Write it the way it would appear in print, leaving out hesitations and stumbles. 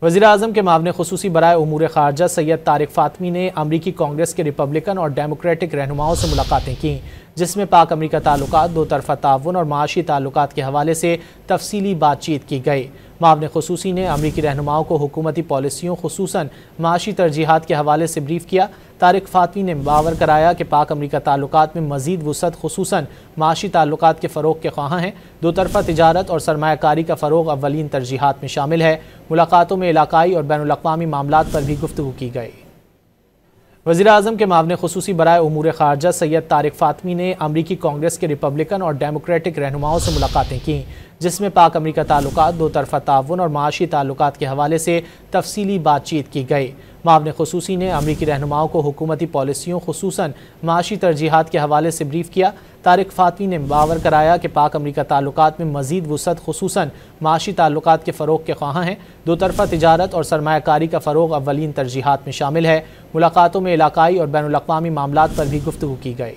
وزیراعظم کے معاون خصوصی برائے امور خارجہ سید طارق فاطمی نے امریکی کانگریس کے ریپبلکن اور ڈیموکریٹک رہنماؤں سے ملاقاتیں کیں، جس میں پاک امریکہ تعلقات، دو طرفہ تعاون اور معاشی تعلقات کے حوالے سے تفصیلی بات چیت کی گئی۔ معاون خصوصی نے امریکی رہنماؤں کو حکومتی پالیسیوں خصوصاً معاشی ترجیحات کے حوالے سے بریف کیا۔ طارق فاطمی نے باور کرایا کہ پاک امریکہ تعلقات میں مزید وسعت خصوصاً معاشی تعلقات کے فروغ کے خواہاں ہیں۔ دو طرفہ تجارت اور سرمایہ کاری کا فروغ اولین ترجیحات میں شامل ہے۔ ملاقاتوں میں علاقائی اور بین الاقوامی معاملات پر بھی گفتگو کی گئی۔ وزیراعظم کے معاون خصوصی برائے امور خارجہ سید طارق فاطمی نے امریکی کانگریس کے ریپبلکن اور ڈیموکریٹک رہنماؤں سے ملاقاتیں کیں، جس میں پاک امریکہ تعلقات، دو طرفہ تعاون اور معاشی تعلقات کے حوالے سے تفصیلی بات چیت کی گئی۔ معاون خصوصی نے امریکی رہنماؤں کو حکومتی پالیسیوں خصوصاً معاشی ترجیحات کے حوالے سے بریف کیا۔ طارق فاطمی نے باور کرایا کہ پاک امریکہ تعلقات میں مزید وسعت خصوصاً معاشی تعلقات کے فروغ کے خواہاں ہیں۔ دو طرفہ تجارت اور سرمایہ کاری کا فروغ اولین ترجیحات میں شامل ہے۔ ملاقاتوں میں علاقائی اور بین الاقوامی معاملات پر بھی گفتگو کی گئی۔